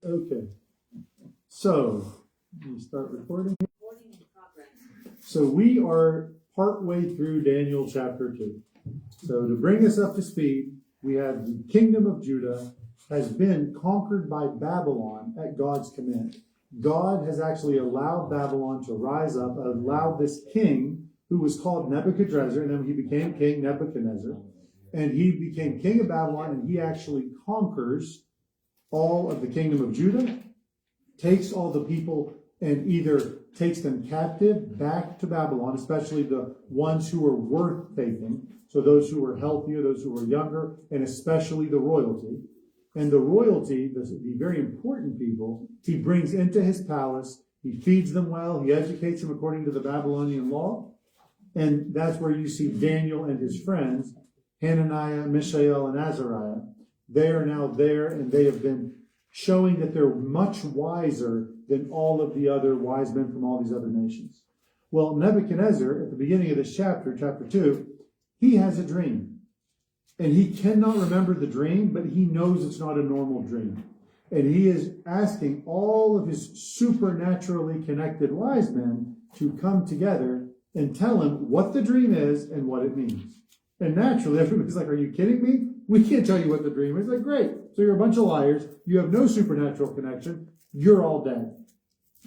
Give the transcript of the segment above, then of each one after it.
Okay. So, let me start recording. So we are partway through Daniel chapter 2. So to bring us up to speed, we have the kingdom of Judah has been conquered by Babylon at God's command. God has actually allowed Babylon to rise up, allowed this king who was called Nebuchadnezzar, and then he became king Nebuchadnezzar, and he became king of Babylon, and he actually conquers all of the kingdom of Judah, takes all the people and either takes them captive back to Babylon, especially the ones who are worth taking, so those who were healthier, those who were younger, and especially the royalty. And the royalty, the very important people, he brings into his palace, he feeds them well, he educates them according to the Babylonian law, and that's where you see Daniel and his friends, Hananiah, Mishael, and Azariah. They are now there, and they have been showing that they're much wiser than all of the other wise men from all these other nations. Well, Nebuchadnezzar, at the beginning of this chapter, chapter 2, he has a dream. And he cannot remember the dream, but he knows it's not a normal dream. And he is asking all of his supernaturally connected wise men to come together and tell him what the dream is and what it means. And naturally, everybody's like, are you kidding me? We can't tell you what the dream is. Like, great. So you're a bunch of liars. You have no supernatural connection. You're all dead.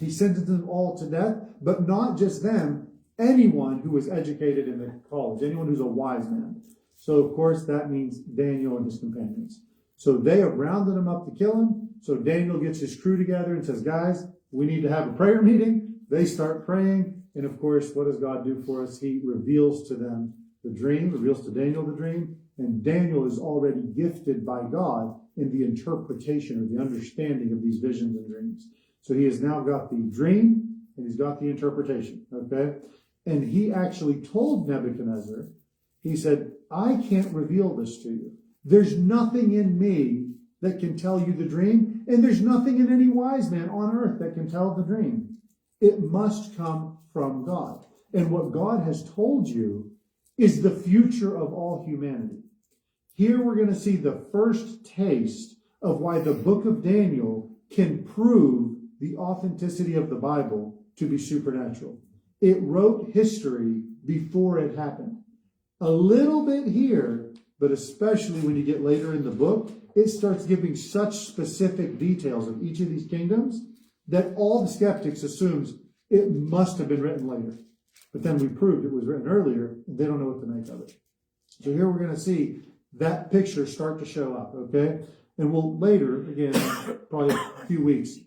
He sentenced them all to death, but not just them, anyone who was educated in the college, anyone who's a wise man. So, of course, that means Daniel and his companions. So they have rounded him up to kill him. So Daniel gets his crew together and says, guys, we need to have a prayer meeting. They start praying. And, of course, what does God do for us? He reveals to them the dream, reveals to Daniel the dream. And Daniel is already gifted by God in the interpretation or the understanding of these visions and dreams. So he has now got the dream and he's got the interpretation. Okay? And he actually told Nebuchadnezzar, he said, I can't reveal this to you. There's nothing in me that can tell you the dream, and there's nothing in any wise man on earth that can tell the dream. It must come from God. And what God has told you is the future of all humanity. Here we're going to see the first taste of why the book of Daniel can prove the authenticity of the Bible to be supernatural. It wrote history before it happened. A little bit here, but especially when you get later in the book, it starts giving such specific details of each of these kingdoms that all the skeptics assumes it must have been written later. But then we proved it was written earlier, and they don't know what to make of it. So here we're going to see that picture start to show up, okay? And we'll later, again, probably a few weeks,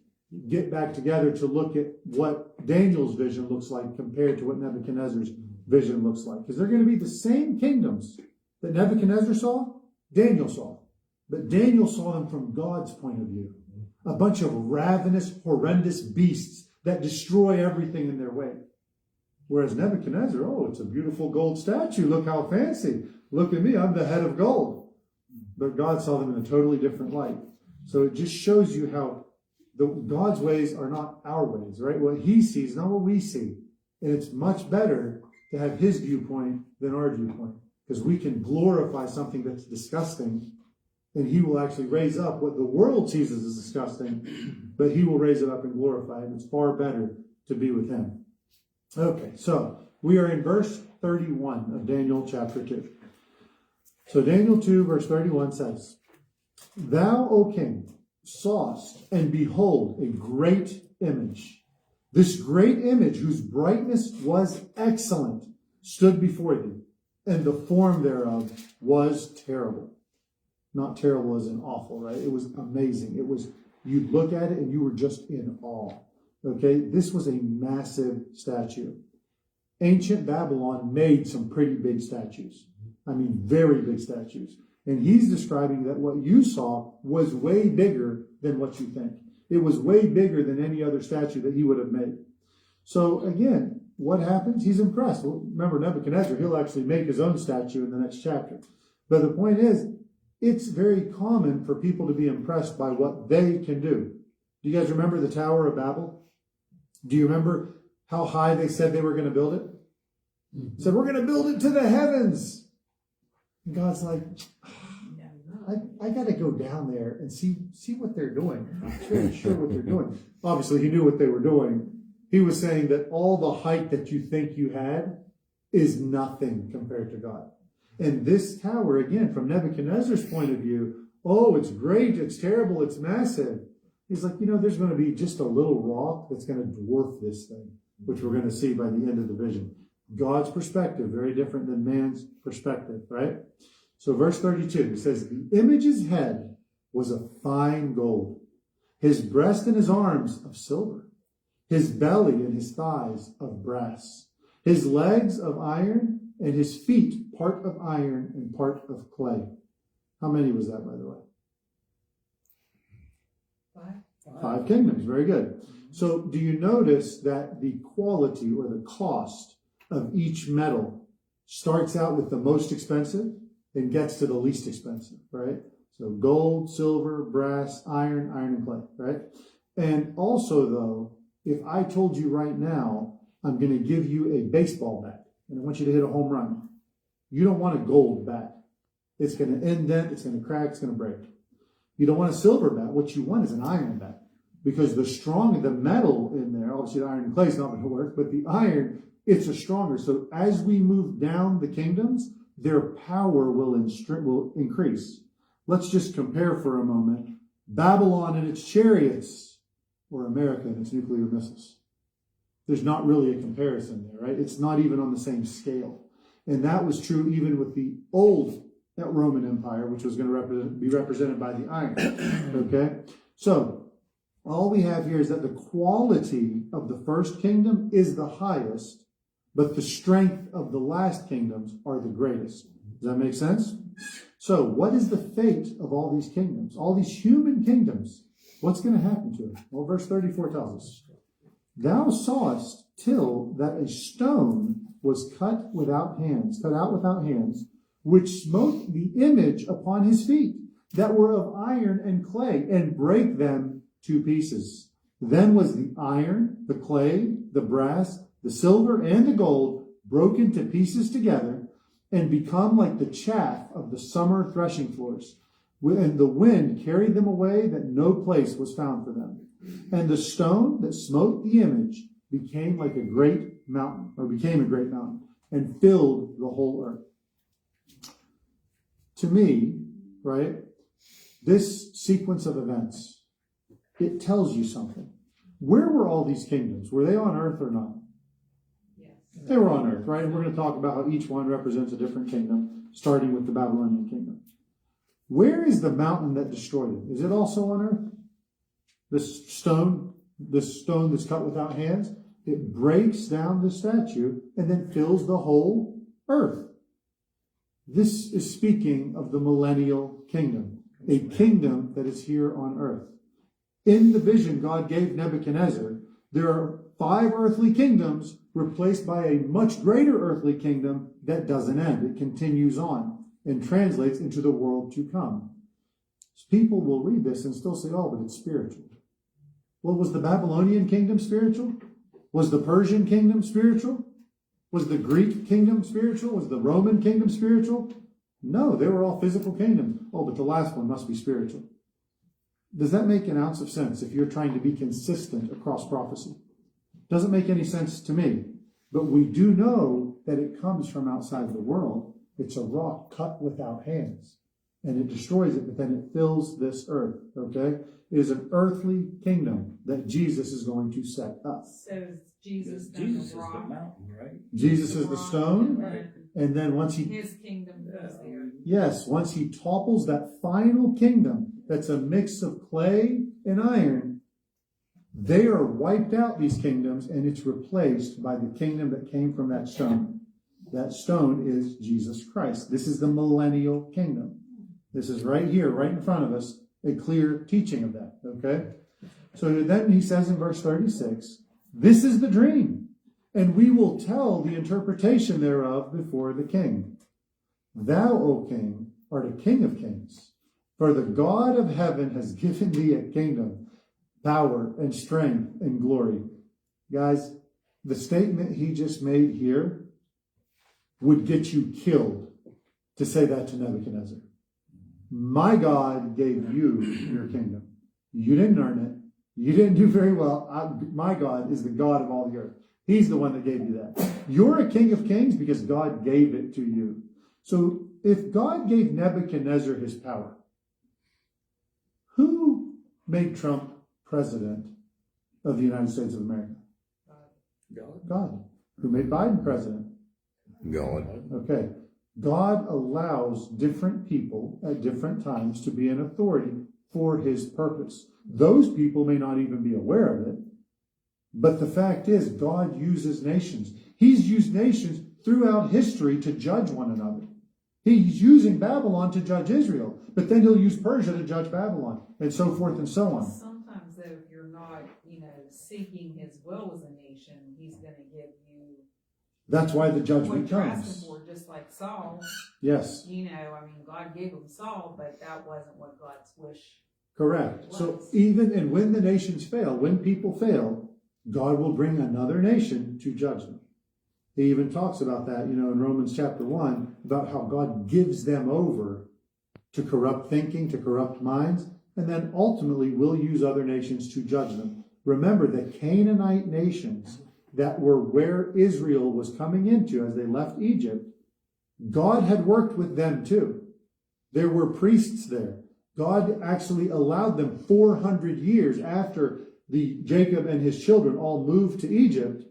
get back together to look at what Daniel's vision looks like compared to what Nebuchadnezzar's vision looks like. Because they're going to be the same kingdoms that Nebuchadnezzar saw, Daniel saw. But Daniel saw them from God's point of view. A bunch of ravenous, horrendous beasts that destroy everything in their way. Whereas Nebuchadnezzar, oh, it's a beautiful gold statue. Look how fancy. Look at me, I'm the head of gold. But God saw them in a totally different light. So it just shows you how God's ways are not our ways, right? What he sees is not what we see. And it's much better to have his viewpoint than our viewpoint. Because we can glorify something that's disgusting, and he will actually raise up what the world sees as disgusting, but he will raise it up and glorify it. And it's far better to be with him. Okay, so we are in verse 31 of Daniel chapter 2. So Daniel 2 verse 31 says, Thou, O king, sawest, and behold, a great image. This great image, whose brightness was excellent, stood before thee, and the form thereof was terrible. Not terrible as in awful, right? It was amazing. It was, you'd look at it and you were just in awe. Okay? This was a massive statue. Ancient Babylon made some pretty big statues. I mean, very big statues. And he's describing that what you saw was way bigger than what you think. It was way bigger than any other statue that he would have made. So again, what happens? He's impressed. Well, remember Nebuchadnezzar, he'll actually make his own statue in the next chapter. But the point is, it's very common for people to be impressed by what they can do. Do you guys remember the Tower of Babel? Do you remember how high they said they were going to build it? Said, we're going to build it to the heavens. And God's like, I got to go down there and see what they're doing. I'm not really sure what they're doing. Obviously, he knew what they were doing. He was saying that all the height that you think you had is nothing compared to God. And this tower, again, from Nebuchadnezzar's point of view, oh, it's great, it's terrible, it's massive. He's like, there's going to be just a little rock that's going to dwarf this thing, which we're going to see by the end of the vision. God's perspective, very different than man's perspective, right? So verse 32, it says, the image's head was of fine gold, his breast and his arms of silver, his belly and his thighs of brass, his legs of iron, and his feet part of iron and part of clay. How many was that, by the way? 5 kingdoms. Very good. So do you notice that the quality or the cost of each metal starts out with the most expensive and gets to the least expensive, right? So gold, silver, brass, iron and clay, right? And also, though, if I told you right now, I'm going to give you a baseball bat, and I want you to hit a home run, you don't want a gold bat. It's going to indent, it's going to crack, it's going to break. You don't want a silver bat. What you want is an iron bat, because the metal in there, obviously the iron and clay is not going to work, but the iron, it's a stronger. So as we move down the kingdoms, their power will increase. Let's just compare for a moment Babylon and its chariots, or America and its nuclear missiles. There's not really a comparison there, right? It's not even on the same scale. And that was true even with the old Roman Empire, which was going to be represented by the iron. Okay? So, all we have here is that the quality of the first kingdom is the highest, but the strength of the last kingdoms are the greatest. Does that make sense? So, what is the fate of all these kingdoms? All these human kingdoms, what's going to happen to them? Well, verse 34 tells us, thou sawest till that a stone was cut out without hands, which smote the image upon his feet, that were of iron and clay, and brake them to pieces. Then was the iron, the clay, the brass, the silver, and the gold broken to pieces together, and become like the chaff of the summer threshing floors. And the wind carried them away, that no place was found for them. And the stone that smote the image became a great mountain, and filled the whole earth. To me, right, this sequence of events, it tells you something. Where were all these kingdoms? Were they on earth or not? Yes. They were on earth, right? And we're going to talk about how each one represents a different kingdom, starting with the Babylonian kingdom. Where is the mountain that destroyed it? Is it also on earth? This stone that's cut without hands, it breaks down the statue and then fills the whole earth. This is speaking of the millennial kingdom, a kingdom that is here on earth. In the vision God gave Nebuchadnezzar, there are 5 earthly kingdoms replaced by a much greater earthly kingdom that doesn't end. It continues on and translates into the world to come. People will read this and still say, oh, but it's spiritual. Well, was the Babylonian kingdom spiritual? Was the Persian kingdom spiritual? Was the Greek kingdom spiritual? Was the Roman kingdom spiritual? No, they were all physical kingdoms. Oh, but the last one must be spiritual. Does that make an ounce of sense if you're trying to be consistent across prophecy? Doesn't make any sense to me. But we do know that it comes from outside the world. It's a rock cut without hands. And it destroys it, but then it fills this earth. Okay? It is an earthly kingdom that Jesus is going to set up. So Jesus the mountain, right? Jesus is the stone. Right. And then once his kingdom is there. Yes, once he topples that final kingdom, that's a mix of clay and iron, they are wiped out, these kingdoms, and it's replaced by the kingdom that came from that stone. That stone is Jesus Christ. This is the millennial kingdom. This is right here, right in front of us, a clear teaching of that, okay? So then he says in verse 36, this is the dream, and we will tell the interpretation thereof before the king. Thou, O king, art a king of kings, for the God of heaven has given thee a kingdom, power, and strength, and glory. Guys, the statement he just made here would get you killed to say that to Nebuchadnezzar. My God gave you your kingdom. You didn't earn it. You didn't do very well. My God is the God of all the earth. He's the one that gave you that. You're a king of kings because God gave it to you. So if God gave Nebuchadnezzar his power, who made Trump president of the United States of America? God. Who made Biden president? God. Okay. God allows different people at different times to be in authority for his purpose. Those people may not even be aware of it, but the fact is God uses nations. He's used nations throughout history to judge one another. He's using Babylon to judge Israel, but then he'll use Persia to judge Babylon, and so forth and so on. Sometimes, though, if you're not, seeking his will as a nation, he's going to give you That's why the what judgment you're asking comes. for, just like Saul. Yes, God gave him Saul, but that wasn't what God's wish. correct. So even and when the nations fail, when people fail, God will bring another nation to judge them. He even talks about that, in Romans chapter 1, about how God gives them over to corrupt thinking, to corrupt minds, and then ultimately will use other nations to judge them. Remember, the Canaanite nations that were where Israel was coming into as they left Egypt, God had worked with them too. There were priests there. God actually allowed them 400 years after Jacob and his children all moved to Egypt,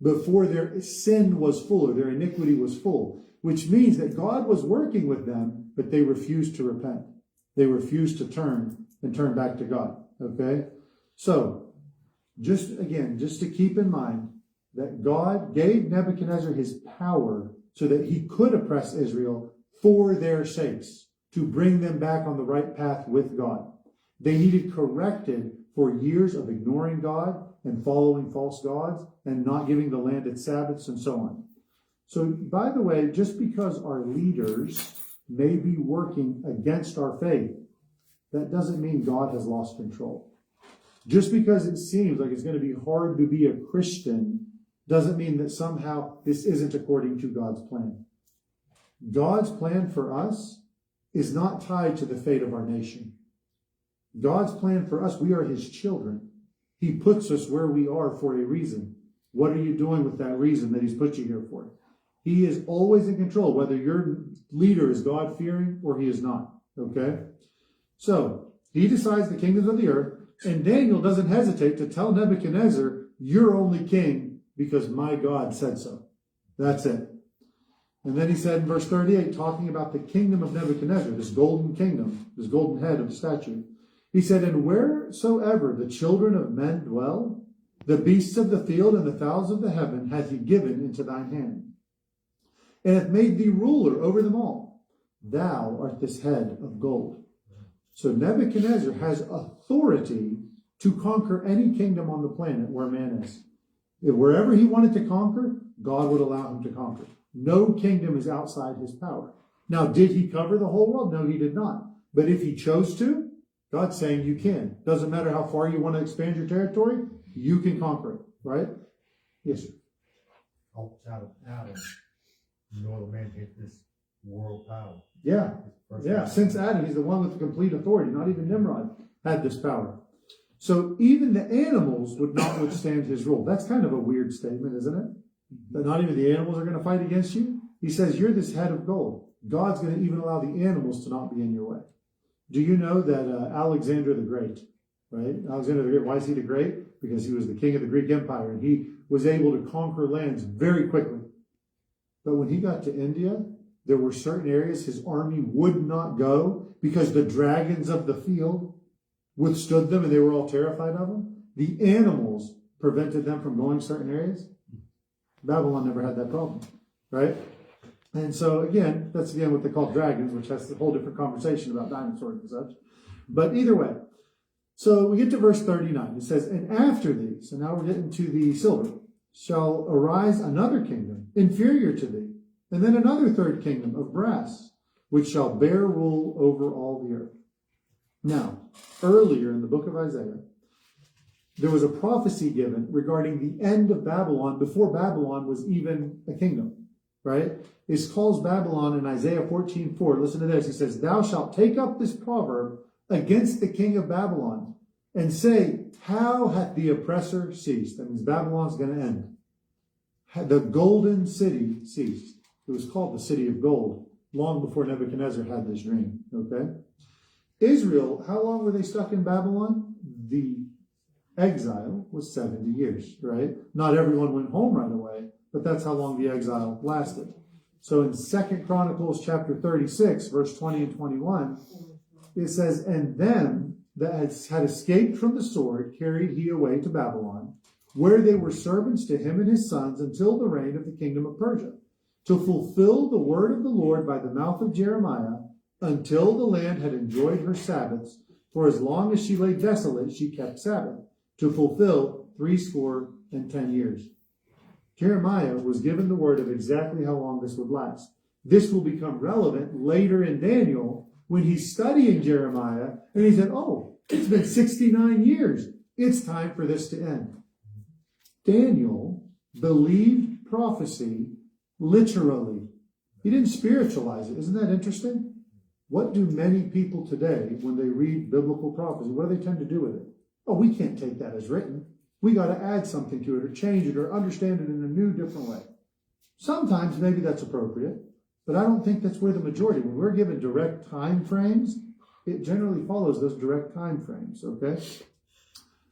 before their sin was full, or their iniquity was full, which means that God was working with them, but they refused to repent. They refused to turn back to God. Okay? So, just to keep in mind that God gave Nebuchadnezzar his power so that he could oppress Israel for their sakes, to bring them back on the right path with God. They needed corrected for years of ignoring God and following false gods and not giving the land its Sabbaths and so on. So, by the way, just because our leaders may be working against our faith, that doesn't mean God has lost control. Just because it seems like it's going to be hard to be a Christian doesn't mean that somehow this isn't according to God's plan. God's plan for us is not tied to the fate of our nation. God's plan for us, we are his children. He puts us where we are for a reason. What are you doing with that reason that he's put you here for? He is always in control, whether your leader is God-fearing or he is not. Okay? So, he decides the kingdoms of the earth, and Daniel doesn't hesitate to tell Nebuchadnezzar, you're only king because my God said so. That's it. And then he said in verse 38, talking about the kingdom of Nebuchadnezzar, this golden kingdom, this golden head of the statue. He said, and wheresoever the children of men dwell, the beasts of the field and the fowls of the heaven hath he given into thine hand, and hath made thee ruler over them all. Thou art this head of gold. So Nebuchadnezzar has authority to conquer any kingdom on the planet where man is. If wherever he wanted to conquer, God would allow him to conquer. No kingdom is outside his power. Now, did he cover the whole world? No, he did not. But if he chose to, God's saying you can. Doesn't matter how far you want to expand your territory, you can conquer it, right? Yes, sir. Outside of Adam, no man had this world power. Yeah. Since Adam, he's the one with the complete authority. Not even Nimrod had this power. So even the animals would not withstand his rule. That's kind of a weird statement, isn't it? That not even the animals are going to fight against you. He says, you're this head of gold. God's going to even allow the animals to not be in your way. Do you know that Alexander the Great, right? Alexander the Great, why is he the Great? Because he was the king of the Greek Empire, and he was able to conquer lands very quickly. But when he got to India, there were certain areas his army would not go because the dragons of the field withstood them and they were all terrified of them. The animals prevented them from going certain areas. Babylon never had that problem, right? And so, again, that's again what they call dragons, which has a whole different conversation about dinosaurs and such. But either way, so we get to verse 39. It says, and after these, and now we're getting to the silver, shall arise another kingdom inferior to thee, and then another third kingdom of brass, which shall bear rule over all the earth. Now, earlier in the book of Isaiah, there was a prophecy given regarding the end of Babylon before Babylon was even a kingdom. right, is calls Babylon in Isaiah 14:4. Listen to this. He says, "Thou shalt take up this proverb against the king of Babylon and say, how hath the oppressor ceased?" That means Babylon's going to end. The golden city ceased. It was called the city of gold long before Nebuchadnezzar had this dream. Okay? Israel, how long were they stuck in Babylon? The exile was 70 years, right? Not everyone went home right away, but that's how long the exile lasted. So in 2 Chronicles chapter 36, verse 20 and 21, it says, "And them that had escaped from the sword carried he away to Babylon, where they were servants to him and his sons until the reign of the kingdom of Persia, to fulfill the word of the Lord by the mouth of Jeremiah, until the land had enjoyed her Sabbaths. For as long as she lay desolate, she kept Sabbath, to fulfill 70 years." Jeremiah was given the word of exactly how long this would last. This will become relevant later in Daniel when he's studying Jeremiah, and he said, "Oh, it's been 69 years. It's time for this to end." Daniel believed prophecy literally. He didn't spiritualize it. Isn't that interesting? What do many people today, when they read biblical prophecy, what do they tend to do with it? Oh, we can't take that as written. We got to add something to it or change it or understand it in a new, different way. Sometimes maybe that's appropriate, but I don't think that's where the majority, when we're given direct time frames, it generally follows those direct time frames, okay?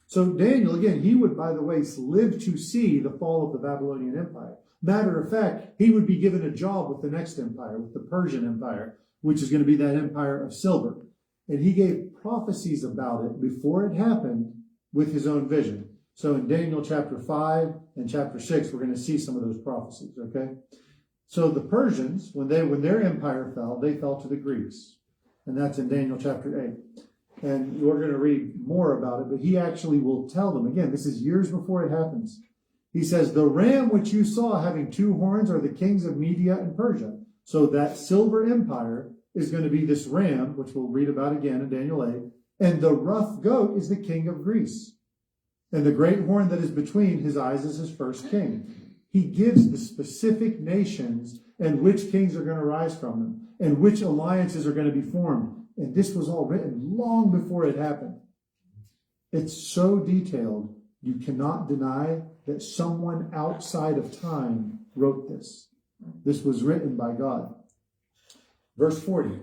So Daniel, again, he would, by the way, live to see the fall of the Babylonian Empire. Matter of fact, he would be given a job with the next empire, with the Persian Empire, which is going to be that empire of silver. And he gave prophecies about it before it happened with his own vision. So in Daniel chapter 5 and chapter 6, we're going to see some of those prophecies, okay? So the Persians, when their empire fell, they fell to the Greeks. And that's in Daniel chapter 8. And we're going to read more about it, but he actually will tell them, again, this is years before it happens. He says, "The ram which you saw having 2 horns are the kings of Media and Persia." So that silver empire is going to be this ram, which we'll read about again in Daniel 8. And the rough goat is the king of Greece. And the great horn that is between his eyes is his first king. He gives the specific nations and which kings are going to rise from them and which alliances are going to be formed. And this was all written long before it happened. It's so detailed, you cannot deny that someone outside of time wrote this. This was written by God. Verse 40.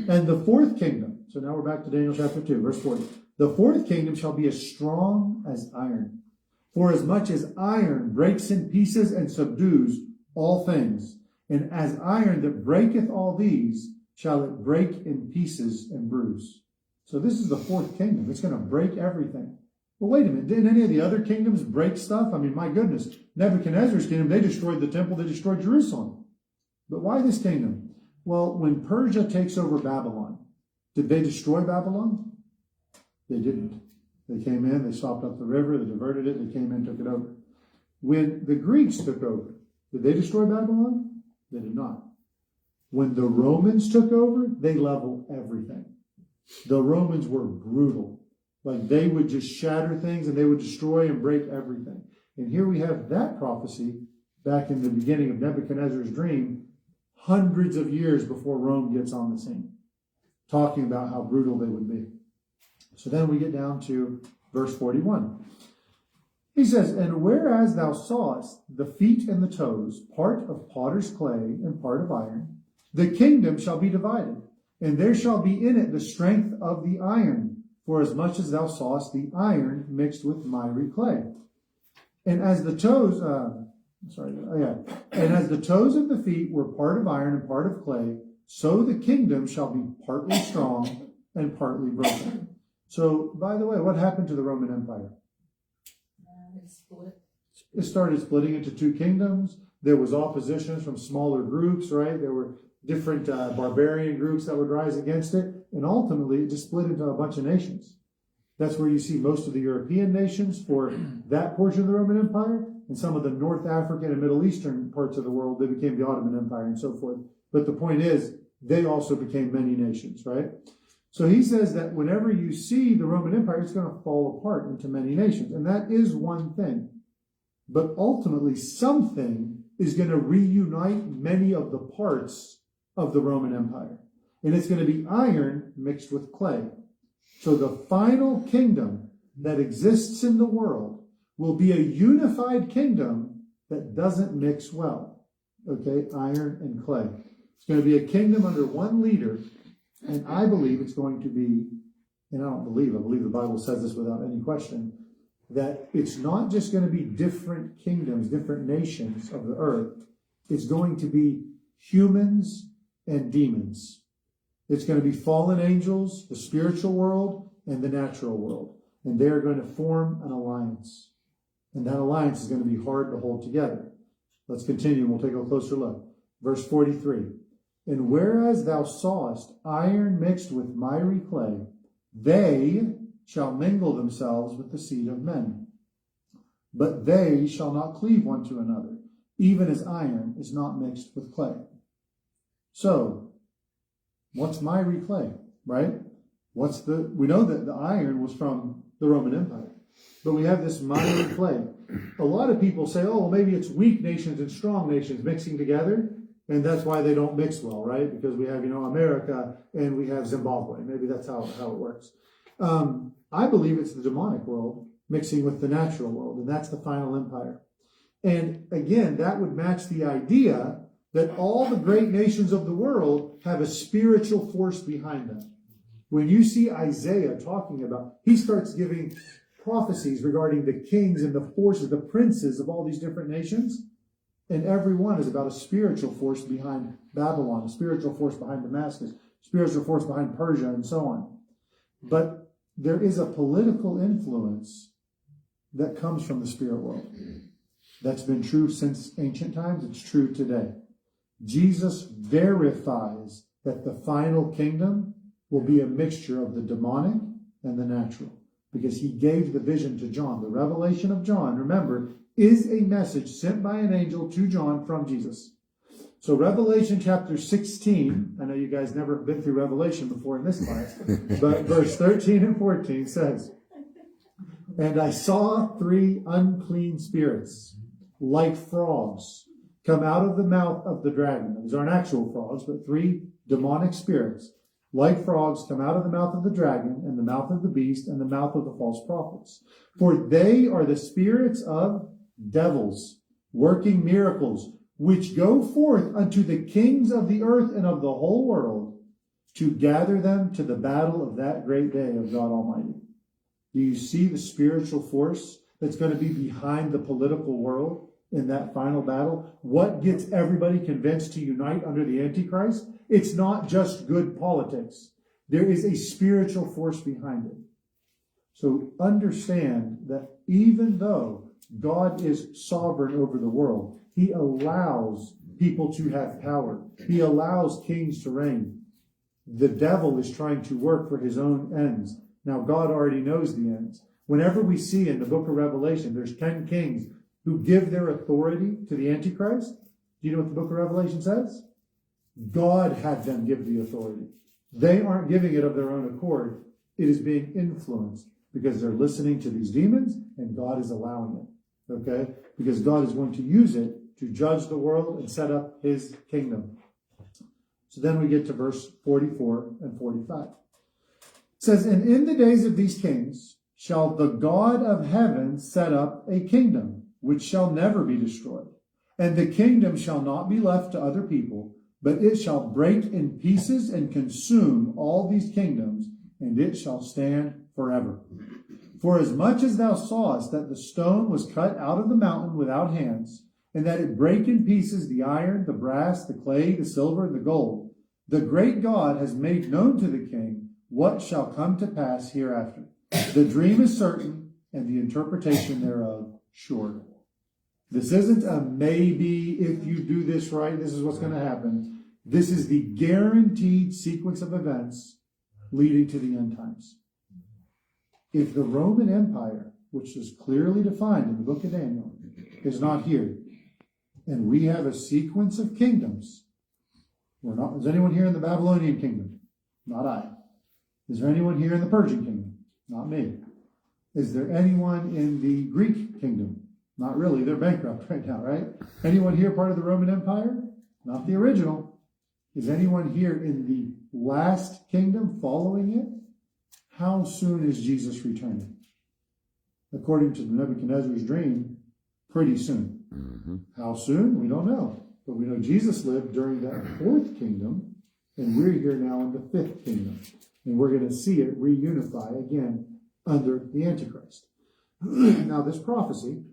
"And the 4th kingdom," so now we're back to Daniel chapter 2, verse 40. "The 4th kingdom shall be as strong as iron. For as much as iron breaks in pieces and subdues all things, and as iron that breaketh all these, shall it break in pieces and bruise." So this is the 4th kingdom. It's going to break everything. Well, wait a minute. Didn't any of the other kingdoms break stuff? I mean, my goodness. Nebuchadnezzar's kingdom, they destroyed the temple, they destroyed Jerusalem. But why this kingdom? Well, when Persia takes over Babylon, did they destroy Babylon? They didn't. They came in, they stopped up the river, they diverted it, they came in, took it over. When the Greeks took over, did they destroy Babylon? They did not. When the Romans took over, they leveled everything. The Romans were brutal. Like they would just shatter things and they would destroy and break everything. And here we have that prophecy back in the beginning of Nebuchadnezzar's dream, hundreds of years before Rome gets on the scene, talking about how brutal they would be. So then we get down to verse 41. He says, "And whereas thou sawest the feet and the toes, part of potter's clay and part of iron, the kingdom shall be divided, and there shall be in it the strength of the iron, for as much as thou sawest the iron mixed with miry clay. And as the toes, and as the toes of the feet were part of iron and part of clay, so the kingdom shall be partly strong and partly broken." So, by the way, what happened to the Roman Empire? It split. It started splitting into 2 kingdoms. There was oppositions from smaller groups, right? There were different barbarian groups that would rise against it. And ultimately, it just split into a bunch of nations. That's where you see most of the European nations for that portion of the Roman Empire. And some of the North African and Middle Eastern parts of the world, they became the Ottoman Empire and so forth. But the point is, they also became many nations, right? So he says that whenever you see the Roman Empire, it's going to fall apart into many nations. And that is one thing. But ultimately, something is going to reunite many of the parts of the Roman Empire. And it's going to be iron mixed with clay. So the final kingdom that exists in the world will be a unified kingdom that doesn't mix well. Okay, iron and clay. It's going to be a kingdom under one leader, and I believe it's going to be, and I believe the Bible says this without any question, that it's not just going to be different kingdoms, different nations of the earth. It's going to be humans and demons. It's going to be fallen angels, the spiritual world, and the natural world. And they're going to form an alliance. And that alliance is going to be hard to hold together. Let's continue. We'll take a closer look. Verse 43. And whereas thou sawest iron mixed with miry clay, they shall mingle themselves with the seed of men. But they shall not cleave one to another, even as iron is not mixed with clay. So, what's miry clay, right? We know that the iron was from the Roman Empire, but we have this miry clay. A lot of people say, oh, well, maybe it's weak nations and strong nations mixing together, and that's why they don't mix well, right? Because we have, America and we have Zimbabwe. Maybe that's how it works. I believe it's the demonic world mixing with the natural world, and that's the final empire. And again, that would match the idea that all the great nations of the world have a spiritual force behind them. When you see Isaiah talking about, he starts giving prophecies regarding the kings and the forces, the princes of all these different nations, and every one is about a spiritual force behind Babylon, a spiritual force behind Damascus, spiritual force behind Persia, and so on. But there is a political influence that comes from the spirit world. That's been true since ancient times. It's true today. Jesus verifies that the final kingdom will be a mixture of the demonic and the natural, because he gave the vision to John. The revelation of John, remember, is a message sent by an angel to John from Jesus. So Revelation chapter 16, I know you guys never have been through Revelation before in this class, but verse 13 and 14 says, and I saw 3 unclean spirits, like frogs, come out of the mouth of the dragon. These aren't actual frogs, but 3 demonic spirits, like frogs, come out of the mouth of the dragon, and the mouth of the beast, and the mouth of the false prophets. For they are the spirits of devils, working miracles, which go forth unto the kings of the earth and of the whole world, to gather them to the battle of that great day of God Almighty. Do you see the spiritual force that's going to be behind the political world in that final battle? What gets everybody convinced to unite under the Antichrist? It's not just good politics. There is a spiritual force behind it. So understand that even though God is sovereign over the world, he allows people to have power. He allows kings to reign. The devil is trying to work for his own ends. Now, God already knows the ends. Whenever we see in the book of Revelation, there's 10 kings who give their authority to the Antichrist. Do you know what the book of Revelation says? God had them give the authority. They aren't giving it of their own accord. It is being influenced because they're listening to these demons, and God is allowing it. Okay? Because God is going to use it to judge the world and set up his kingdom. So then we get to verse 44 and 45. It says, and in the days of these kings shall the God of heaven set up a kingdom, which shall never be destroyed. And the kingdom shall not be left to other people, but it shall break in pieces and consume all these kingdoms, and it shall stand forever. For as much as thou sawest that the stone was cut out of the mountain without hands, and that it brake in pieces the iron, the brass, the clay, the silver, and the gold, the great God has made known to the king what shall come to pass hereafter. The dream is certain, and the interpretation thereof sure. This isn't a maybe, if you do this right, this is what's going to happen. This is the guaranteed sequence of events leading to the end times. If the Roman Empire, which is clearly defined in the book of Daniel, is not here, and we have a sequence of kingdoms, is anyone here in the Babylonian kingdom? Not I. Is there anyone here in the Persian kingdom? Not me. Is there anyone in the Greek kingdom? Not really. They're bankrupt right now, right? Anyone here part of the Roman Empire? Not the original. Is anyone here in the last kingdom following it? How soon is Jesus returning? According to Nebuchadnezzar's dream, pretty soon. How soon? We don't know. But we know Jesus lived during that fourth kingdom, and we're here now in the fifth kingdom. And we're going to see it reunify again under the Antichrist. Now, this prophecy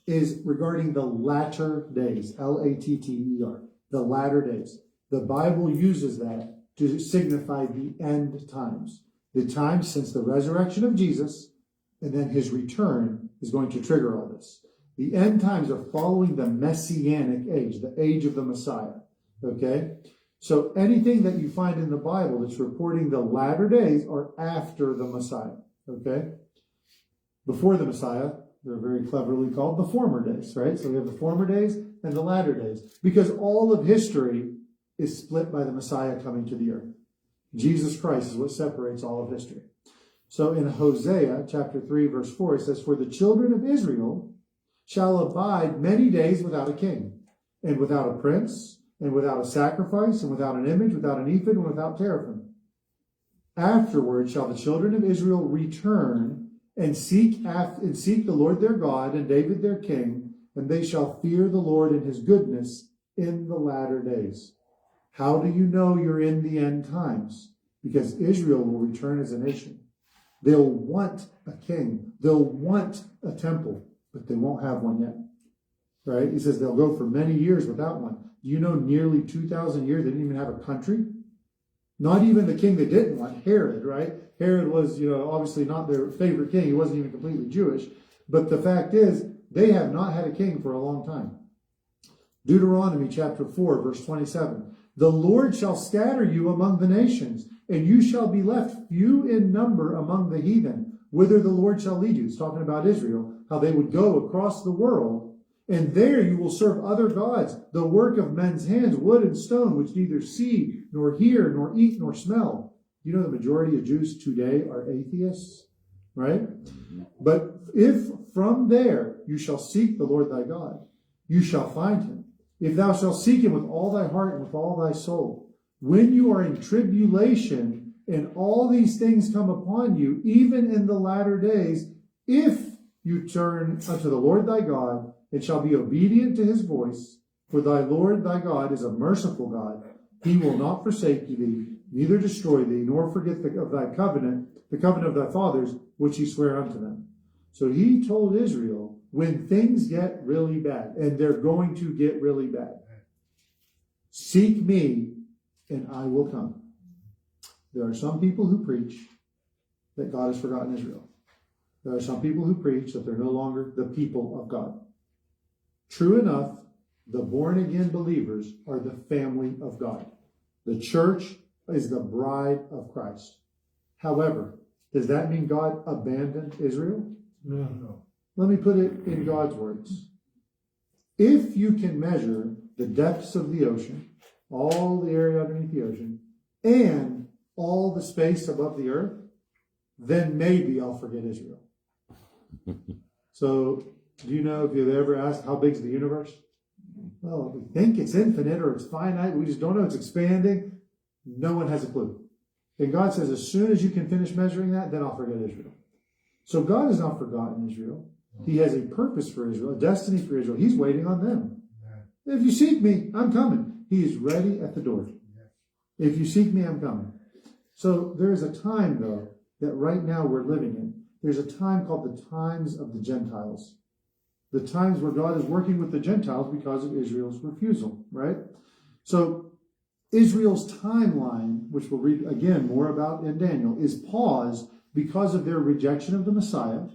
is regarding the latter days, L-A-T-T-E-R, the latter days. The Bible uses that to signify the end times. The time since the resurrection of Jesus and then his return is going to trigger all this. The end times are following the Messianic age, the age of the Messiah. Okay? So anything that you find in the Bible that's reporting the latter days are after the Messiah. Okay? Before the Messiah, they're very cleverly called the former days, right? So we have the former days and the latter days. Because all of history is split by the Messiah coming to the earth. Jesus Christ is what separates all of history. So in Hosea chapter 3 verse 4 it says, "For the children of Israel shall abide many days without a king, and without a prince, and without a sacrifice, and without an image, without an ephod, and without teraphim. Afterward shall the children of Israel return and seek the Lord their God and David their king, and they shall fear the Lord and his goodness in the latter days." How do you know you're in the end times? Because Israel will return as a nation. They'll want a king. They'll want a temple, but they won't have one yet. Right? He says they'll go for many years without one. Do you know nearly 2,000 years they didn't even have a country? Not even the king they didn't want, Herod, right? Herod was, obviously not their favorite king. He wasn't even completely Jewish. But the fact is, they have not had a king for a long time. Deuteronomy chapter 4, verse 27. "The Lord shall scatter you among the nations, and you shall be left few in number among the heathen, whither the Lord shall lead you." It's talking about Israel, how they would go across the world, "and there you will serve other gods, the work of men's hands, wood and stone, which neither see, nor hear, nor eat, nor smell." You know the majority of Jews today are atheists, right? "But if from there you shall seek the Lord thy God, you shall find him. If thou shalt seek him with all thy heart and with all thy soul. When you are in tribulation and all these things come upon you, even in the latter days, if you turn unto the Lord thy God and shall be obedient to his voice, for thy Lord thy God is a merciful God. He will not forsake thee, neither destroy thee, nor forget of thy covenant, the covenant of thy fathers, which he sware unto them." So he told Israel, when things get really bad, and they're going to get really bad, seek me and I will come. There are some people who preach that God has forgotten Israel. There are some people who preach that they're no longer the people of God. True enough, the born-again believers are the family of God. The church is the bride of Christ. However, does that mean God abandoned Israel? No. Let me put it in God's words. If you can measure the depths of the ocean, all the area underneath the ocean, and all the space above the earth, then maybe I'll forget Israel. So, do you know if you've ever asked how big is the universe? Well, we think it's infinite or it's finite. We just don't know it's expanding. No one has a clue. And God says, as soon as you can finish measuring that, then I'll forget Israel. So God has not forgotten Israel. He has a purpose for Israel, a destiny for Israel. He's waiting on them. Yeah. If you seek me, I'm coming. He is ready at the door. Yeah. If you seek me, I'm coming. So there is a time, though, that right now we're living in. There's a time called the times of the Gentiles. The times where God is working with the Gentiles because of Israel's refusal, right? So Israel's timeline, which we'll read again more about in Daniel, is paused because of their rejection of the Messiah.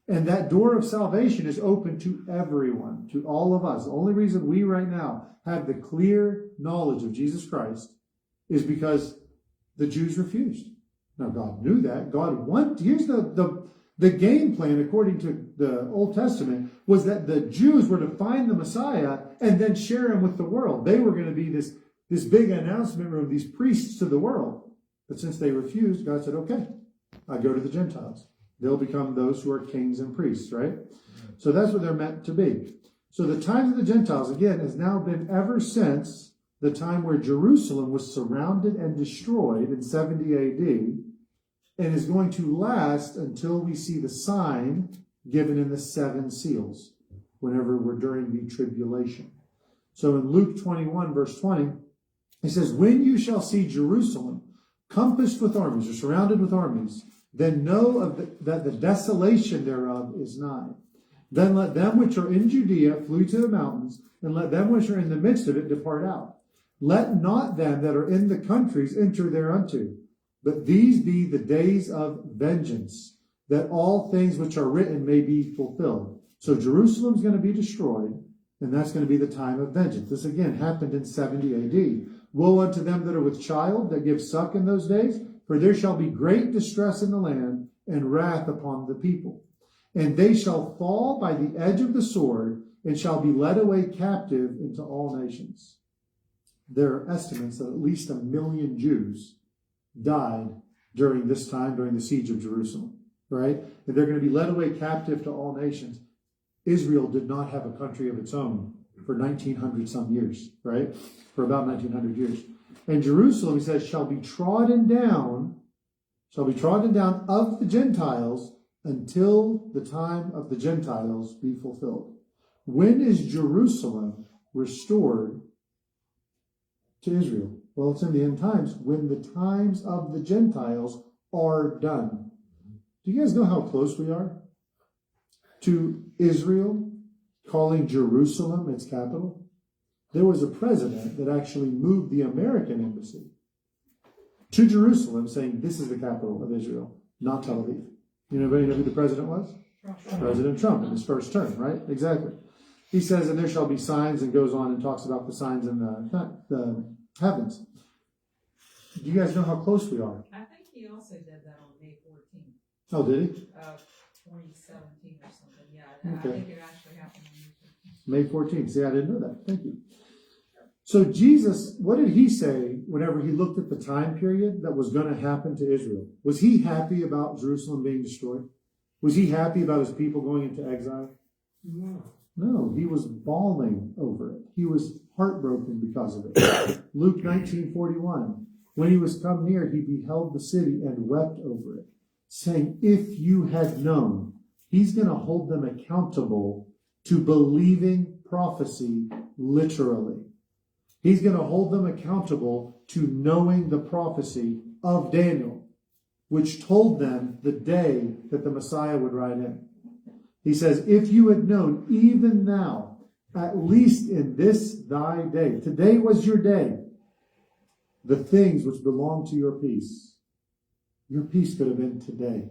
And that door of salvation is open to everyone, to all of us. The only reason we right now have the clear knowledge of Jesus Christ is because the Jews refused. Now, God knew that. Here's the game plan, according to the Old Testament, was that the Jews were to find the Messiah and then share him with the world. They were going to be this big announcement room, these priests to the world. But since they refused, God said, okay, I go to the Gentiles. They'll become those who are kings and priests, right? So that's what they're meant to be. So the times of the Gentiles, again, has now been ever since the time where Jerusalem was surrounded and destroyed in 70 AD, and is going to last until we see the sign given in the 7 seals, whenever we're during the tribulation. So in Luke 21, verse 20, he says, when you shall see Jerusalem compassed with armies, or surrounded with armies, then know that the desolation thereof is nigh. Then let them which are in Judea flee to the mountains, and let them which are in the midst of it depart out. Let not them that are in the countries enter thereunto. But these be the days of vengeance, that all things which are written may be fulfilled. So Jerusalem's going to be destroyed, and that's going to be the time of vengeance. This again happened in 70 AD. Woe unto them that are with child, that give suck in those days, for there shall be great distress in the land, and wrath upon the people. And they shall fall by the edge of the sword, and shall be led away captive into all nations. There are estimates that at least 1 million Jews died during this time, during the siege of Jerusalem, right? And they're going to be led away captive to all nations. Israel did not have a country of its own for 1900 some years, right? For about 1900 years. And Jerusalem, he says, shall be trodden down of the Gentiles until the time of the Gentiles be fulfilled. When is Jerusalem restored to Israel? Well, it's in the end times, when the times of the Gentiles are done. Do you guys know how close we are to Israel calling Jerusalem its capital? There was a president that actually moved the American embassy to Jerusalem, saying this is the capital of Israel, not Tel Aviv. You know, anybody know who the president was? President Trump in his first term, right? Exactly. He says, and there shall be signs, and goes on and talks about the signs in the heavens. Do you guys know how close we are? I think he also did that on May 14th Oh, did he? of 2017 or something. Yeah, Okay. I think it actually happened on May 14th. See, I didn't know that. Thank you. So Jesus, what did he say whenever he looked at the time period that was going to happen to Israel? Was he happy about Jerusalem being destroyed? Was he happy about his people going into exile? No, he was bawling over it. He was heartbroken because of it. Luke 19:41. When he was come near, he beheld the city and wept over it, saying, if you had known. He's going to hold them accountable to believing prophecy literally. He's going to hold them accountable to knowing the prophecy of Daniel, which told them the day that the Messiah would ride in. He says, if you had known, even now, at least in this thy day, today was your day, the things which belong to your peace could have been today.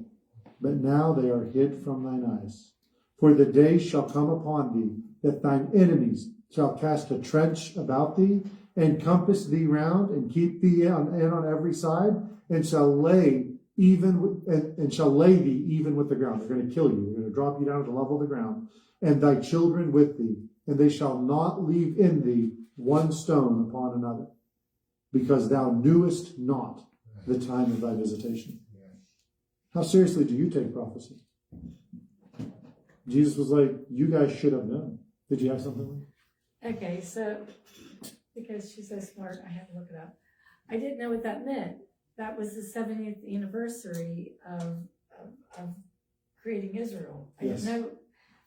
But now they are hid from thine eyes. For the day shall come upon thee, that thine enemies shall cast a trench about thee, and compass thee round, and keep thee in on every side, and shall lay thee even with the ground. They're going to kill you. They're going to drop you down to the level of the ground, and thy children with thee, and they shall not leave in thee one stone upon another, because thou knewest not the time of thy visitation. How seriously do you take prophecy? Jesus was like, you guys should have known. Did you have something? Okay, so because she's so smart, I had to look it up. I didn't know what that meant. That was the 70th anniversary of creating Israel. I Yes. didn't know.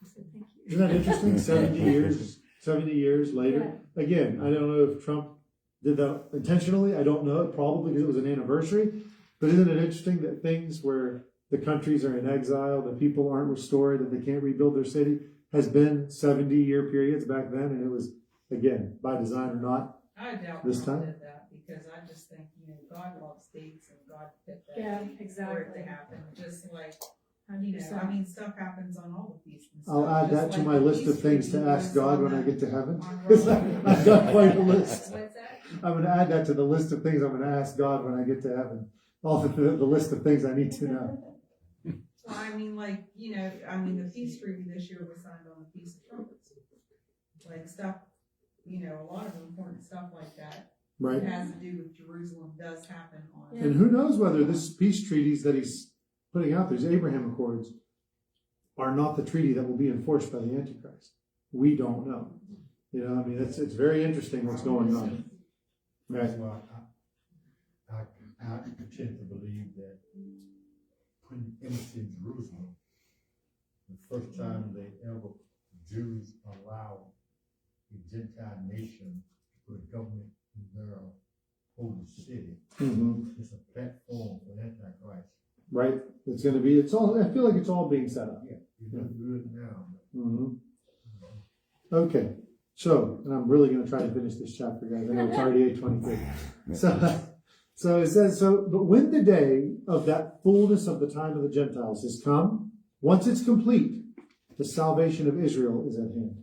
I said, thank you. Isn't that interesting? 70 years later. Yeah. Again, I don't know if Trump did that intentionally. I don't know. Probably because it was an anniversary. But isn't it interesting that things where the countries are in exile, the people aren't restored, that they can't rebuild their city, has been 70-year periods back then, and it was, again, by design or not. I doubt This Trump time? did that because I just think, God loves dates and God picked that Yeah, date for exactly. it to happen. Just like, 100%. stuff happens on all the feasts and stuff. I'll add Just that to like my the list of feast things to treaty ask was God on when I the- get to heaven. on Because Roman- I've got quite a list. What's that? I'm going to add that to the list of things I'm going to ask God when I get to heaven. All the list of things I need to know. Well, the peace treaty this year was signed on the Feast of Trumpets. Like stuff, a lot of important stuff like that Right? that has to do with Jerusalem does happen on. And who knows whether this peace treaties that he's putting out there, these Abraham Accords, are not the treaty that will be enforced by the Antichrist. We don't know. You know, I mean, it's very interesting what's going on. Right. That's why I tend to believe that when entered Jerusalem, the first time Jews allowed a Gentile nation to put a government in their holy city. Mm-hmm. It's a platform for Antichrist. Right. It's going to be. It's all. I feel like it's all being set up. Yeah, you're doing good now. Mm-hmm. Okay. So, and I'm really going to try to finish this chapter, guys. I know it's already 8:23. So it says, but when the day of that fullness of the time of the Gentiles has come, once it's complete, the salvation of Israel is at hand.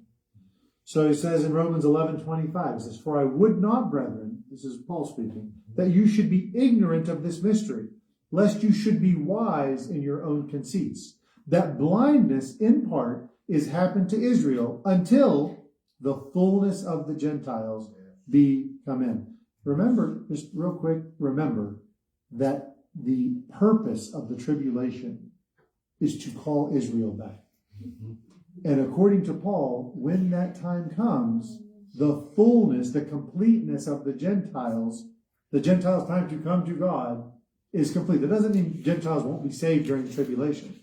So he says in Romans 11:25, it says, for I would not, brethren, this is Paul speaking, that you should be ignorant of this mystery, lest you should be wise in your own conceits, that blindness in part is happened to Israel until the fullness of the Gentiles be come in. Remember, just real quick, remember that the purpose of the tribulation is to call Israel back. And according to Paul, when that time comes, the fullness, the completeness of the Gentiles time to come to God is complete. That doesn't mean Gentiles won't be saved during the tribulation.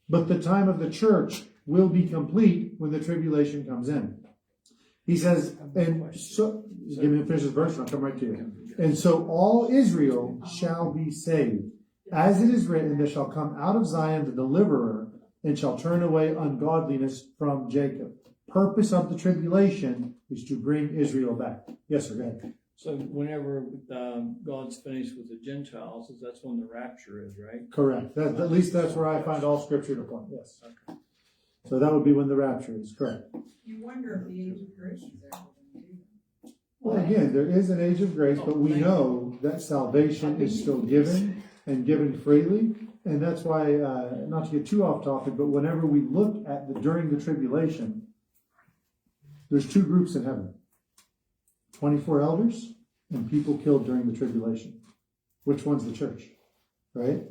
But the time of the church will be complete when the tribulation comes in. He says, and so, give me a finish this verse, and I'll come right to you. And so all Israel shall be saved. As it is written, there shall come out of Zion the deliverer, and shall turn away ungodliness from Jacob. Purpose of the tribulation is to bring Israel back. Yes, sir, go ahead. So whenever God's finished with the Gentiles, that's when the rapture is, right? Correct. At least that's where I find all scripture to point. Yes. Okay. So that would be when the rapture is. Correct. You wonder if the age of grace is ever going to do. Well, again, there is an age of grace, but we know that salvation is still given and given freely. And that's why, not to get too off topic, but whenever we look at during the tribulation, there's two groups in heaven. 24 elders and people killed during the tribulation. Which one's the church? Right?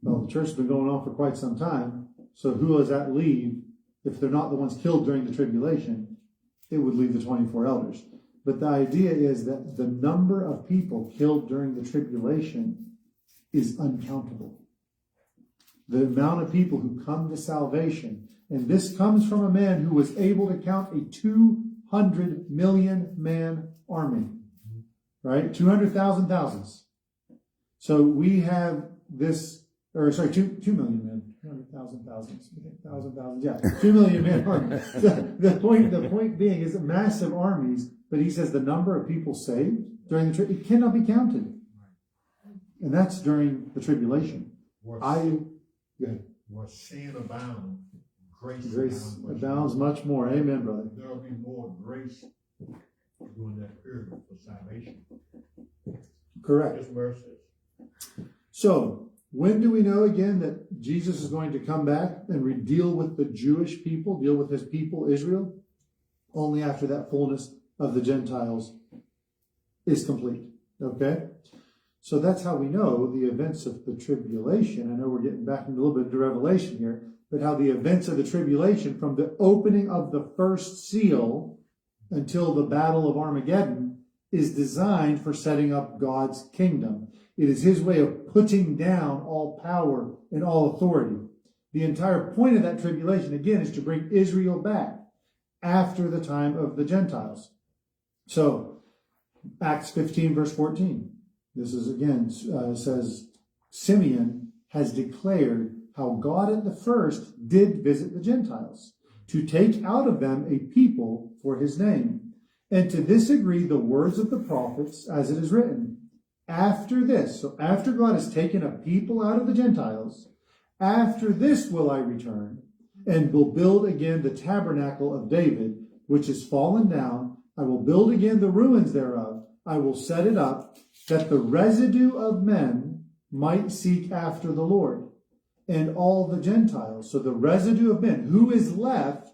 Well, the church has been going on for quite some time. So who does that leave? If they're not the ones killed during the tribulation, it would leave the 24 elders. But the idea is that the number of people killed during the tribulation is uncountable. The amount of people who come to salvation, and this comes from a man who was able to count a 200 million man army, right? 200,000 thousands. So we have this, 2 million men. 200,000 thousands, 1,000, yeah, 2 million man army. So the point being is massive armies, but he says the number of people saved during the it cannot be counted, and that's during the tribulation. Where sin abounds, grace abounds much more. Amen, brother. There will be more grace during that period for salvation. Correct. His mercy. So, when do we know again that Jesus is going to come back and deal with the Jewish people, deal with his people, Israel? Only after that fullness of the Gentiles is complete. Okay? So that's how we know the events of the tribulation. I know we're getting back into a little bit of Revelation here, but how the events of the tribulation from the opening of the first seal until the battle of Armageddon is designed for setting up God's kingdom. It is his way of putting down all power and all authority. The entire point of that tribulation, again, is to bring Israel back after the time of the Gentiles. So, Acts 15, verse 14. This is, again, says, Simeon has declared how God at the first did visit the Gentiles to take out of them a people for his name. And to this agree the words of the prophets, as it is written. After this, so after God has taken a people out of the Gentiles, after this will I return and will build again the tabernacle of David, which is fallen down. I will build again the ruins thereof. I will set it up that the residue of men might seek after the Lord and all the Gentiles. So the residue of men who is left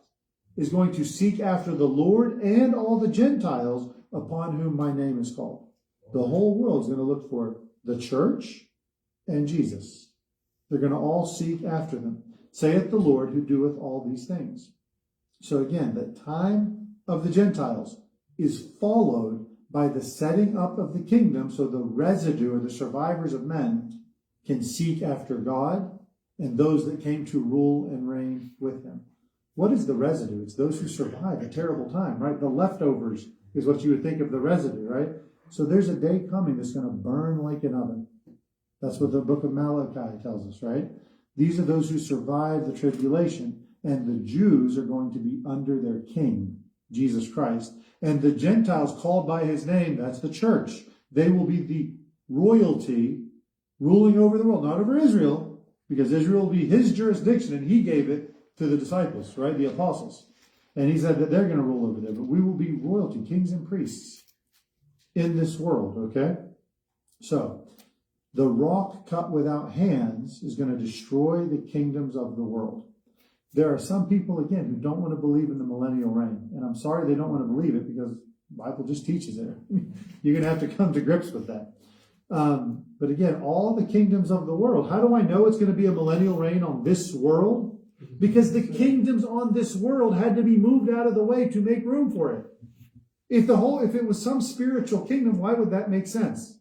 is going to seek after the Lord and all the Gentiles upon whom my name is called. The whole world is going to look for the church and Jesus. They're going to all seek after them. saith the Lord, who doeth all these things. So again, the time of the Gentiles is followed by the setting up of the kingdom, so the residue or the survivors of men can seek after God and those that came to rule and reign with him. What is the residue? It's those who survive a terrible time, right? The leftovers is what you would think of the residue, right? So there's a day coming that's going to burn like an oven. That's what the book of Malachi tells us, right? These are those who survive the tribulation, and the Jews are going to be under their king, Jesus Christ. And the Gentiles called by his name, that's the church. They will be the royalty ruling over the world, not over Israel, because Israel will be his jurisdiction, and he gave it to the disciples, right? The apostles. And he said that they're going to rule over there. But we will be royalty, kings and priests in this world, okay? So, the rock cut without hands is going to destroy the kingdoms of the world. There are some people, again, who don't want to believe in the millennial reign. And I'm sorry they don't want to believe it, because the Bible just teaches it. You're going to have to come to grips with that. But again, all the kingdoms of the world. How do I know it's going to be a millennial reign on this world? Because the kingdoms on this world had to be moved out of the way to make room for it. If it was some spiritual kingdom, why would that make sense?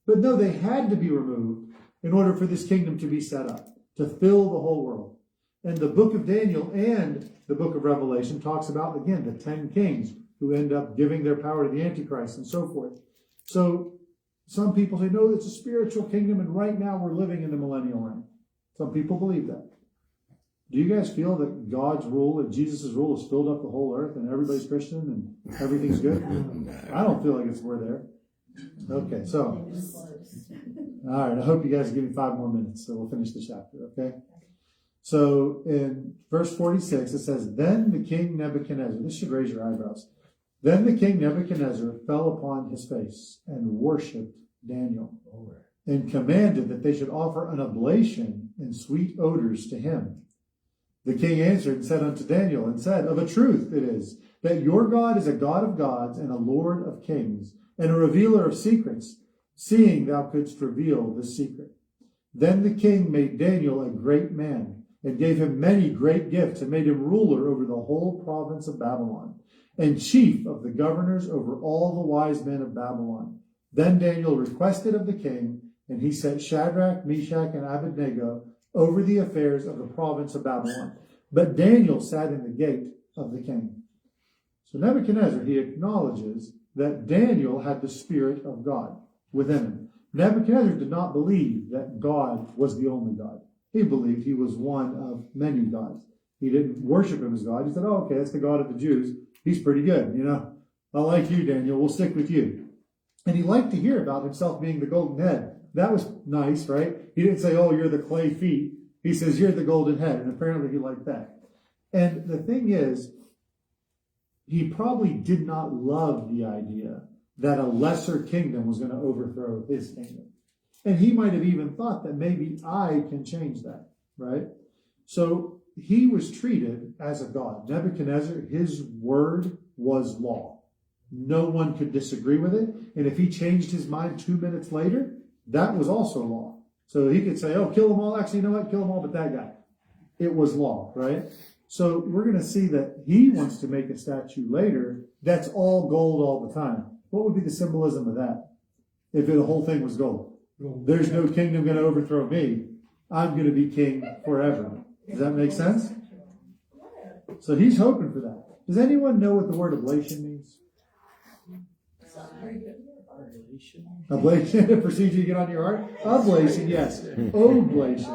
But no, they had to be removed in order for this kingdom to be set up, to fill the whole world. And the book of Daniel and the book of Revelation talks about, again, the 10 kings who end up giving their power to the Antichrist and so forth. So some people say, no, it's a spiritual kingdom, and right now we're living in the millennial reign. Some people believe that. Do you guys feel that God's rule and Jesus' rule has filled up the whole earth and everybody's Christian and everything's good? I don't feel like we're there. Okay, so, all right, I hope you guys give me 5 more minutes, so we'll finish the chapter, okay? So in verse 46, it says, Then the king Nebuchadnezzar, this should raise your eyebrows. Then the king Nebuchadnezzar fell upon his face and worshipped Daniel and commanded that they should offer an oblation and sweet odors to him. The king answered and said unto Daniel, and said, Of a truth it is, that your God is a God of gods and a Lord of kings, and a revealer of secrets, seeing thou couldst reveal this secret. Then the king made Daniel a great man, and gave him many great gifts, and made him ruler over the whole province of Babylon, and chief of the governors over all the wise men of Babylon. Then Daniel requested of the king, and he set Shadrach, Meshach, and Abednego over the affairs of the province of Babylon. But Daniel sat in the gate of the king. So Nebuchadnezzar, he acknowledges that Daniel had the Spirit of God within him. Nebuchadnezzar did not believe that God was the only God. He believed he was one of many gods. He didn't worship him as God. He said, oh, okay, that's the God of the Jews. He's pretty good, you know. I like you, Daniel. We'll stick with you. And he liked to hear about himself being the golden head. That was nice, right? He didn't say, oh, you're the clay feet. He says, you're the golden head. And apparently he liked that. And the thing is, he probably did not love the idea that a lesser kingdom was going to overthrow his kingdom. And he might have even thought that maybe I can change that, right? So he was treated as a god. Nebuchadnezzar, his word was law. No one could disagree with it. And if he changed his mind 2 minutes later, that was also law. So he could say, oh, kill them all. Actually, you know what? Kill them all but that guy. It was law, right? So we're going to see that he wants to make a statue later that's all gold all the time. What would be the symbolism of that if the whole thing was gold? There's no kingdom going to overthrow me. I'm going to be king forever. Does that make sense? So he's hoping for that. Does anyone know what the word oblation means? Oblation, a procedure you get on your heart? Oblation, yes. Oblation.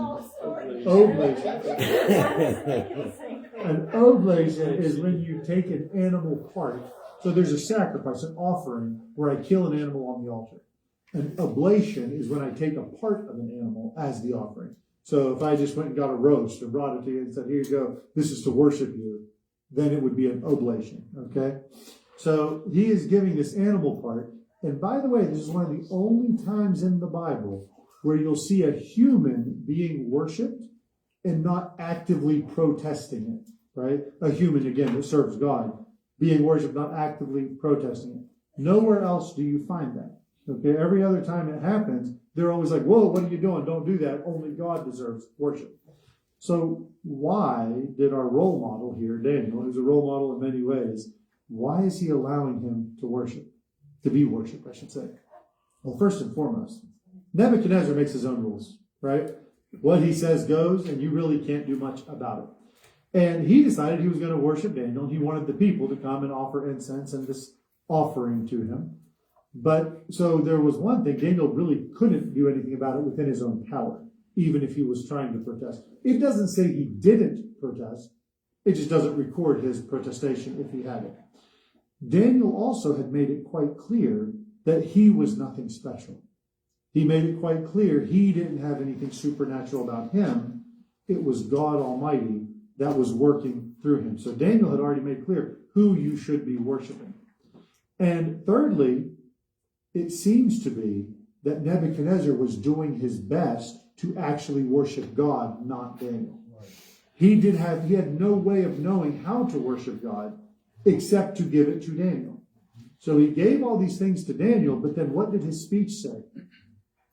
Oblation. An oblation is when you take an animal part. So there's a sacrifice, an offering, where I kill an animal on the altar. An oblation is when I take a part of an animal as the offering. So if I just went and got a roast and brought it to you and said, here you go, this is to worship you, then it would be an oblation, okay? So he is giving this animal part. And by the way, this is one of the only times in the Bible where you'll see a human being worshipped and not actively protesting it, right? A human, again, that serves God, being worshipped, not actively protesting it. Nowhere else do you find that. Okay, every other time it happens, they're always like, whoa, what are you doing? Don't do that. Only God deserves worship. So why did our role model here, Daniel, who's a role model in many ways, why is he allowing him to worship? To be worshipped, I should say. Well, first and foremost, Nebuchadnezzar makes his own rules, right? What he says goes, and you really can't do much about it. And he decided he was going to worship Daniel. He wanted the people to come and offer incense and this offering to him. But so there was one thing, Daniel really couldn't do anything about it within his own power, even if he was trying to protest. It doesn't say he didn't protest. It just doesn't record his protestation if he had it. Daniel also had made it quite clear that he was nothing special. He made it quite clear he didn't have anything supernatural about him. It was God Almighty that was working through him. So Daniel had already made clear who you should be worshiping. And thirdly, it seems to be that Nebuchadnezzar was doing his best to actually worship God, not Daniel. He had no way of knowing how to worship God except to give it to Daniel. So he gave all these things to Daniel, but then what did his speech say?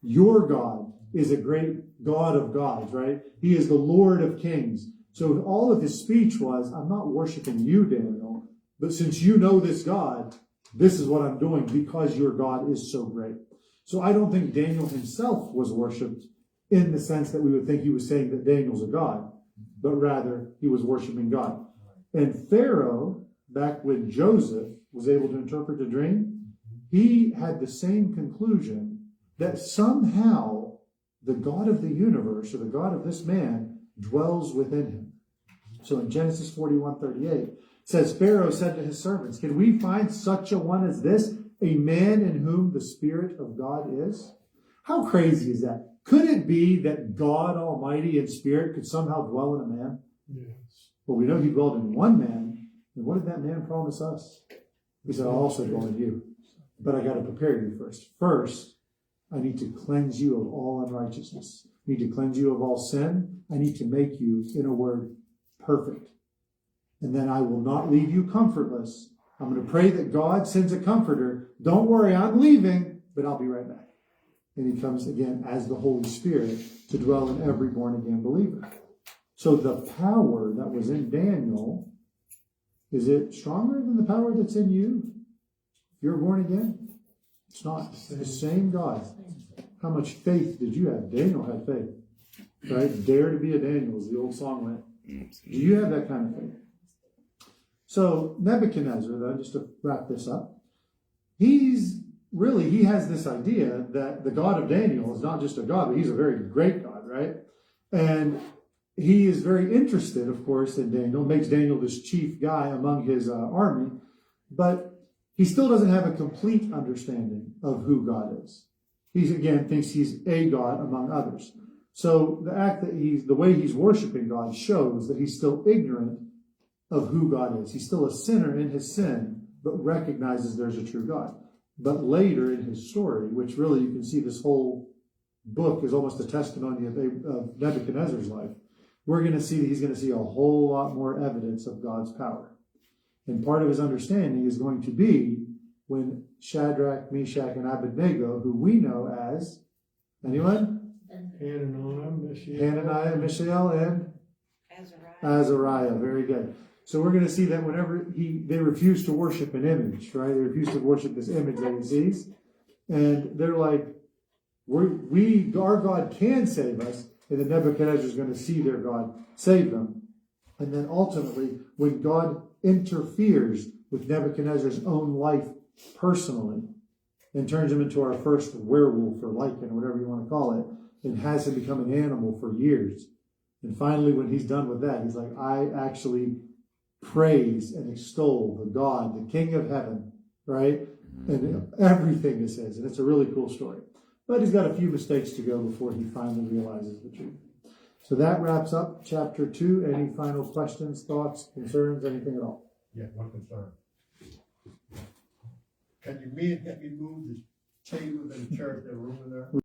Your God is a great God of gods, right? He is the Lord of kings. So all of his speech was, I'm not worshiping you, Daniel, but since you know this God, this is what I'm doing because your God is so great. So I don't think Daniel himself was worshipped in the sense that we would think he was saying that Daniel's a God, but rather he was worshiping God. And Pharaoh, back when Joseph was able to interpret the dream, he had the same conclusion that somehow the God of the universe, or the God of this man, dwells within him. So in Genesis 41:38, it says, Pharaoh said to his servants, can we find such a one as this, a man in whom the Spirit of God is? How crazy is that? Could it be that God Almighty in spirit could somehow dwell in a man? Yes. Well, we know he dwelled in one man. And what did that man promise us? He said, I'll also dwell in you. But I got to prepare you first. First, I need to cleanse you of all unrighteousness. I need to cleanse you of all sin. I need to make you, in a word, perfect. And then I will not leave you comfortless. I'm going to pray that God sends a comforter. Don't worry, I'm leaving, but I'll be right back. And he comes again as the Holy Spirit to dwell in every born-again believer. So the power that was in Daniel, is it stronger than the power that's in you? If you're born again? It's not. It's the same God. How much faith did you have? Daniel had faith. Right? Dare to be a Daniel, as the old song went. Do you have that kind of faith? So Nebuchadnezzar, though, just to wrap this up, he has this idea that the God of Daniel is not just a God, but he's a very great God, right? And he is very interested, of course, in Daniel, makes Daniel this chief guy among his army, but he still doesn't have a complete understanding of who God is. He, again, thinks he's a God among others. So the way he's worshiping God shows that he's still ignorant of who God is. He's still a sinner in his sin, but recognizes there's a true God. But later in his story, which really you can see this whole book is almost a testimony of Nebuchadnezzar's life, we're going to see that he's going to see a whole lot more evidence of God's power. And part of his understanding is going to be when Shadrach, Meshach, and Abednego, who we know as, anyone? Hananiah, Mishael, and Azariah. Very good. So we're going to see that whenever they refuse to worship an image, right? They refuse to worship this image that he sees. And they're like, our God can save us. And then Nebuchadnezzar is going to see their God save them. And then ultimately, when God interferes with Nebuchadnezzar's own life personally and turns him into our first werewolf or lichen or whatever you want to call it, and has him become an animal for years. And finally, when he's done with that, he's like, I actually praise and extol the God, the King of heaven, right? And everything is his. And it's a really cool story. But he's got a few mistakes to go before he finally realizes the truth. So that wraps up chapter 2. Any final questions, thoughts, concerns, anything at all? Yeah, one concern. Can you men help me move the table in the church, that room in there?